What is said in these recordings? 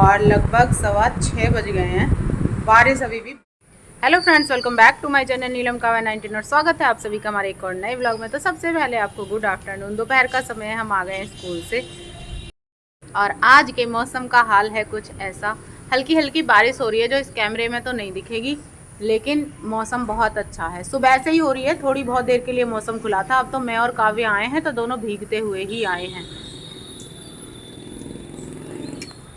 और लगभग 6:15 बज गए हैं। बारिश अभी भी। Hello friends, welcome back to my channel Neelam Kavya 19 और स्वागत है आप सभी का हमारे एक और नए व्लॉग में। तो सबसे पहले आपको गुड आफ्टरनून। दोपहर का समय है, हम आ गए हैं स्कूल से और आज के मौसम का हाल है कुछ ऐसा। हल्की हल्की बारिश हो रही है जो इस कैमरे में तो नहीं दिखेगी, लेकिन मौसम बहुत अच्छा है। सुबह से ही हो रही है, थोड़ी बहुत देर के लिए मौसम खुला था। अब तो मैं और काव्या आए हैं तो दोनों भीगते हुए ही आए हैं।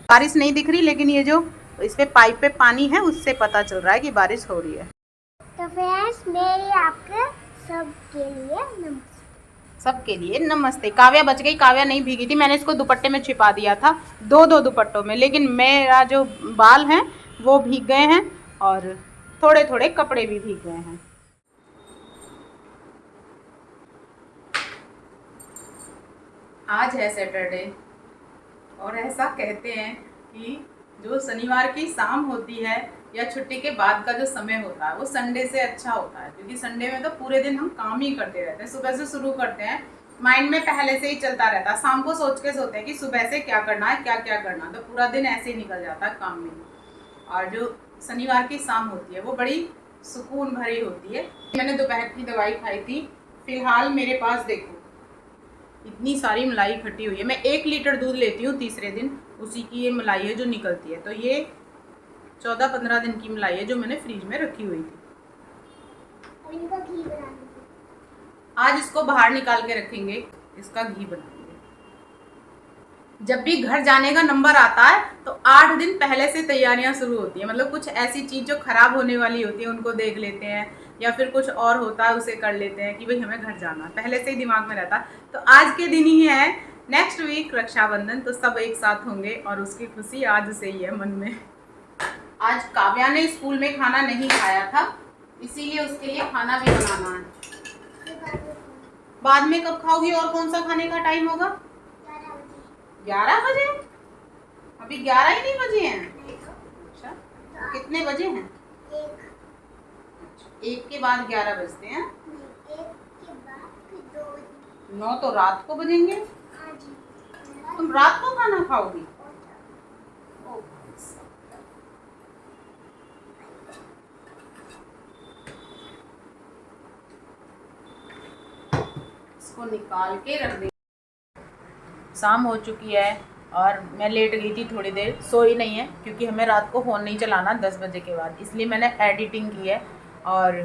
बारिश नहीं दिख रही, लेकिन ये जो इस पे पाइप पे पानी है उससे पता चल रहा है कि बारिश हो रही है। तो फ्रेंड्स, मेरी आपके सबके लिए नमस्ते। सबके लिए नमस्ते। काव्या बच गई, काव्या नहीं भीगी थी। मैंने इसको दुपट्टे में छिपा दिया था, दो दुपट्टों में, लेकिन मेरा जो बाल हैं वो भीग गए हैं और थोड़े थोड़े कपड़े भी भीग गए हैं। आज है सैटरडे और ऐसा कहते हैं कि जो शनिवार की शाम होती है या छुट्टी के बाद का जो समय होता है वो संडे से अच्छा होता है, क्योंकि संडे में तो पूरे दिन हम काम ही करते रहते हैं। सुबह से शुरू करते हैं, माइंड में पहले से ही चलता रहता है। शाम को सोच के सोते हैं कि सुबह से क्या करना है, क्या क्या करना है, तो पूरा दिन ऐसे ही निकल जाता है काम में। और जो शनिवार की शाम होती है वो बड़ी सुकून भरी होती है। मैंने दोपहर की दवाई खाई थी। फिलहाल मेरे पास देखो इतनी सारी मलाई इकट्ठी हुई है। मैं 1 लीटर दूध लेती हूँ तीसरे दिन, उसी की ये मलाई है जो निकलती है। तो ये 14-15 दिन की मलाई है जो मैंने फ्रिज में रखी हुई थी। इनका घी बनाना, आज इसको बाहर निकाल के रखेंगे, इसका घी बनाएंगे। जब भी घर जाने का नंबर आता है तो 8 दिन पहले से तैयारियां शुरू होती है। मतलब कुछ ऐसी चीज़ जो खराब होने वाली होती है उनको देख लेते हैं, या फिर कुछ और होता है उसे कर लेते हैं कि भाई हमें घर जाना है, पहले से ही दिमाग में रहता है। तो आज के दिन ही है, नेक्स्ट वीक रक्षाबंधन, तो सब एक साथ होंगे और उसकी खुशी आज से ही है मन में। आज काव्या ने स्कूल में खाना नहीं खाया था, इसीलिए उसके लिए खाना भी बनाना है। बाद में कब खाओगी और कौन सा खाने का टाइम होगा? 11 बजे। अभी 11 ही नहीं बजे हैं। अच्छा, तो कितने बजे हैं? 1 के बाद 11 बजते हैं। 1 के बाद फिर 2 बजे। 9 तो रात को बजेंगे। हाँ जी। तुम रात को खाना खाओगी? इसको निकाल के रख दे। शाम हो चुकी है और मैं लेट गई थी थोड़ी देर, सोई नहीं है क्योंकि हमें रात को फ़ोन नहीं चलाना 10 बजे के बाद, इसलिए मैंने एडिटिंग की है। और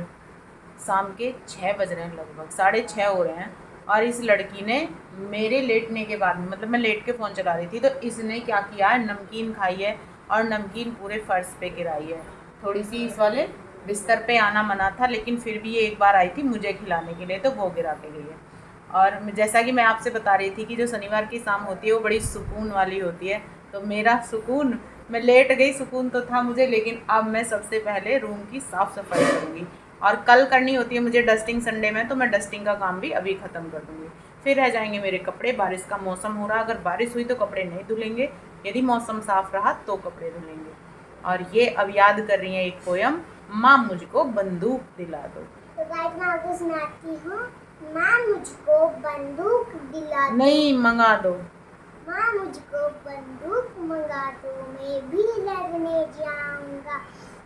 शाम के 6 बज रहे हैं, लगभग 6:30 हो रहे हैं। और इस लड़की ने मेरे लेटने के बाद, मतलब मैं लेट के फ़ोन चला रही थी, तो इसने क्या किया है, नमकीन खाई है और नमकीन पूरे फर्श पे गिराई है। थोड़ी सी इस वाले बिस्तर पे आना मना था, लेकिन फिर भी ये एक बार आई थी मुझे खिलाने के लिए, तो वो गिरा के गई है। और जैसा कि मैं आपसे बता रही थी कि जो शनिवार की शाम होती है वो बड़ी सुकून वाली होती है। तो मेरा सुकून, मैं लेट गई, सुकून तो था मुझे, लेकिन अब मैं सबसे पहले रूम की साफ़ सफाई करूँगी। और कल करनी होती है मुझे डस्टिंग संडे में, तो मैं डस्टिंग का काम भी अभी ख़त्म कर दूँगी। फिर रह जाएंगे मेरे कपड़े। बारिश का मौसम हो रहा, अगर बारिश हुई तो कपड़े नहीं धुलेंगे, यदि मौसम साफ़ रहा तो कपड़े धुलेंगे। और ये अब याद कर रही हैं एक पोयम, माँ मुझको बंदूक दिला दो। तो गाइस, मैं आपको सुनाती हूँ। माँ मुझको बंदूक दिला दो, नहीं मंगा दो। माँ मुझको बंदूक मंगा दो, मैं भी लड़ने जाऊंगा,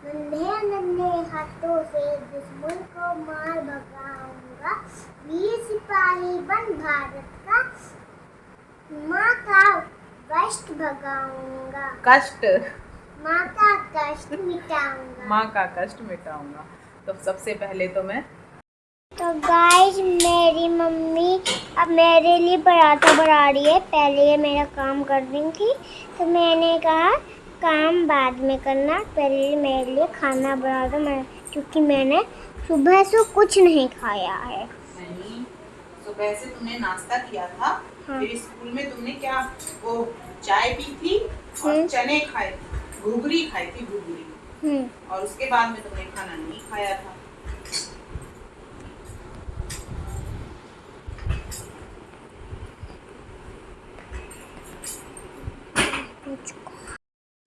नन्हे नन्हे हाथों से दुश्मन को मार भगाऊंगा, वीर सिपाही बन भारत का माँ का कष्ट भगाऊंगा, कष्ट, माँ का कष्ट मिटाऊंगा। माँ का कष्ट मिटाऊंगा। तो सबसे पहले तो मैं, तो गाइस, मेरी मम्मी अब मेरे लिए पराठा बना रही है। पहले ये मेरा काम कर रही थी, तो मैंने कहा काम बाद में करना, पहले मेरे लिए खाना बना दो, मैं, क्योंकि मैंने सुबह से कुछ नहीं खाया है। नहीं, सुबह से तुमने नाश्ता किया था। हाँ। फिर स्कूल में तुमने क्या, वो चाय पी थी और चने खाए थे, घुघरी खाई थी, घुघरी। और उसके बाद में तुमने खाना नहीं खाया था।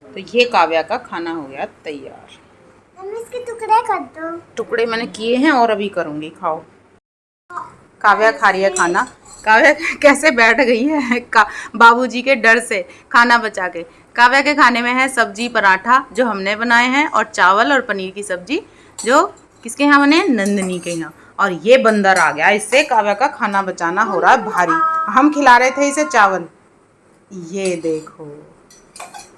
तो ये काव्या का खाना हो गया तैयार। इसके टुकड़े कर दो। टुकड़े मैंने किए हैं और अभी करूँगी, खाओ। काव्या खा रही है खाना। काव्या कैसे बैठ गई है बाबूजी के डर से खाना बचा के। काव्या के खाने में है सब्जी पराठा जो हमने बनाए हैं, और चावल और पनीर की सब्जी जो किसके यहाँ बने, नंदनी के यहाँ। और ये बंदर आ गया, इससे काव्या का खाना बचाना हो रहा है भारी। हम खिला रहे थे इसे चावल, ये देखो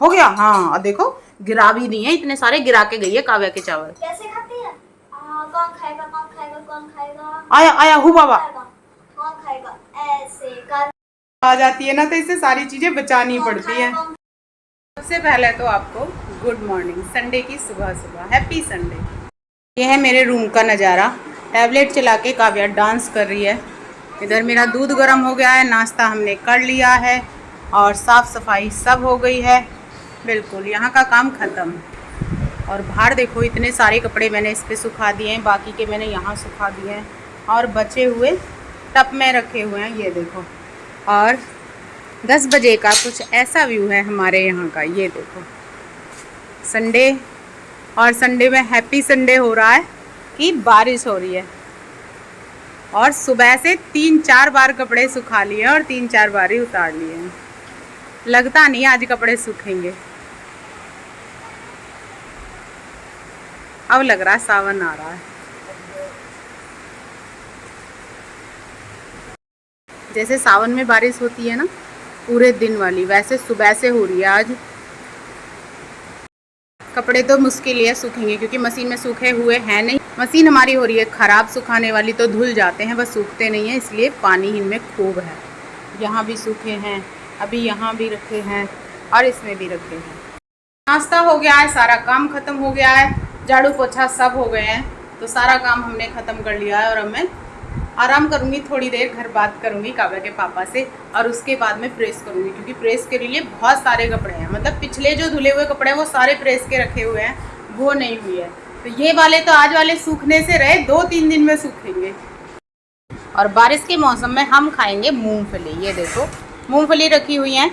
हो गया। हाँ और देखो गिरा भी नहीं है, इतने सारे गिरा के गई है काव्या के चावल। कैसे खाती है? कौन खाएगा कौन खाएगा कौन खाएगा? आया आया हूँ बाबा। कौन खाएगा? ऐसे कर आ जाती है ना, तो इससे सारी चीजें बचानी पड़ती है। सबसे पहले तो आपको गुड मॉर्निंग, संडे की सुबह सुबह, हैप्पी संडे। ये है मेरे रूम का नज़ारा। टैबलेट चला के काव्या डांस कर रही है। इधर मेरा दूध गर्म हो गया है, नाश्ता हमने कर लिया है, और साफ़ सफाई सब हो गई है। बिल्कुल यहाँ का काम ख़त्म। और बाहर देखो इतने सारे कपड़े मैंने इस पर सुखा दिए हैं, बाकी के मैंने यहाँ सुखा दिए हैं, और बचे हुए टब में रखे हुए हैं, ये देखो। और 10 बजे का कुछ ऐसा व्यू है हमारे यहाँ का, ये देखो। संडे, और संडे में हैप्पी संडे हो रहा है कि बारिश हो रही है। और सुबह से 3-4 बार कपड़े सुखा लिए और 3-4 बार ही उतार लिए हैं। लगता नहीं आज कपड़े सूखेंगे। अब लग रहा है सावन आ रहा है। जैसे सावन में बारिश होती है ना पूरे दिन वाली, वैसे सुबह से हो रही है आज। कपड़े तो मुश्किल ही है सूखेंगे, क्योंकि मशीन में सूखे हुए हैं नहीं। मशीन हमारी हो रही है ख़राब, सुखाने वाली तो धुल जाते हैं, बस सूखते नहीं हैं, इसलिए पानी इनमें खूब है। यहाँ भी सूखे हैं, अभी यहाँ भी रखे हैं, और इसमें भी रखे हैं। नाश्ता हो गया है, सारा काम ख़त्म हो गया है, झाड़ू पोछा सब हो गए हैं, तो सारा काम हमने ख़त्म कर लिया है। और अब मैं आराम करूँगी, थोड़ी देर घर बात करूँगी काव्या के पापा से, और उसके बाद में प्रेस करूँगी, क्योंकि प्रेस के लिए बहुत सारे कपड़े हैं। मतलब पिछले जो धुले हुए कपड़े हैं वो सारे प्रेस के रखे हुए हैं, वो नहीं हुई है। तो ये वाले तो आज वाले सूखने से रहे, 2-3 दिन में सूखेंगे। और बारिश के मौसम में हम खाएंगे मूंगफली। ये देखो मूंगफली रखी हुई हैं,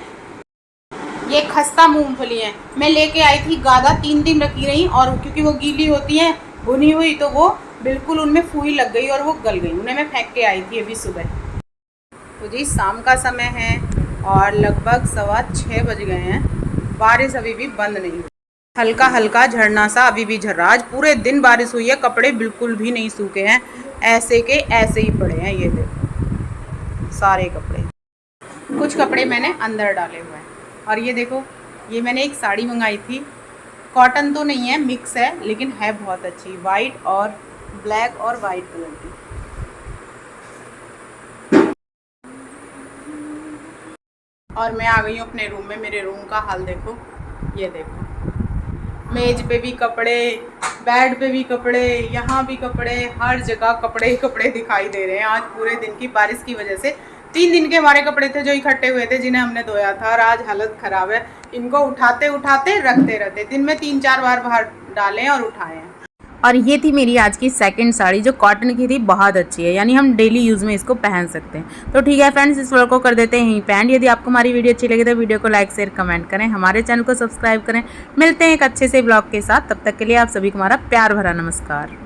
ये खस्ता मूंगफली है। मैं लेके आई थी गादा, 3 दिन रखी रही, और क्योंकि वो गीली होती हैं भुनी हुई, तो वो बिल्कुल उनमें फूई लग गई और वो गल गई। उन्हें मैं फेंक के आई थी अभी सुबह। तो जी शाम का समय है और लगभग 6:15 बज गए हैं। बारिश अभी भी बंद नहीं हुई, हल्का हल्का झरना सा अभी भी झर रहा। आज पूरे दिन बारिश हुई है, कपड़े बिल्कुल भी नहीं सूखे हैं, ऐसे के ऐसे ही पड़े हैं। ये देखो सारे कपड़े, कुछ कपड़े मैंने अंदर डाले हुए हैं। और ये देखो, ये मैंने एक साड़ी मंगाई थी, कॉटन तो नहीं है, मिक्स है, लेकिन है बहुत अच्छी, वाइट और ब्लैक और वाइट कलर की। और मैं आ गई हूँ अपने रूम में। मेरे रूम का हाल देखो, ये देखो, मेज पे भी कपड़े, बेड पे भी कपड़े, यहाँ भी कपड़े, हर जगह कपड़े ही कपड़े दिखाई दे रहे हैं। आज पूरे दिन की बारिश की वजह से 3 दिन के हमारे कपड़े थे जो इकट्ठे हुए थे, जिन्हें हमने धोया था, और आज हालत ख़राब है। इनको उठाते उठाते रखते रहते, दिन में 3-4 बार बाहर डालें और उठाएं। और ये थी मेरी आज की सेकंड साड़ी, जो कॉटन की थी, बहुत अच्छी है, यानी हम डेली यूज़ में इसको पहन सकते हैं। तो ठीक है फ्रेंड्स, इस व्लॉग को कर देते हैं यहीं पे एंड। यदि आपको हमारी वीडियो अच्छी लगे तो वीडियो को लाइक शेयर कमेंट करें, हमारे चैनल को सब्सक्राइब करें। मिलते हैं एक अच्छे से व्लॉग के साथ, तब तक के लिए आप सभी को हमारा प्यार भरा नमस्कार।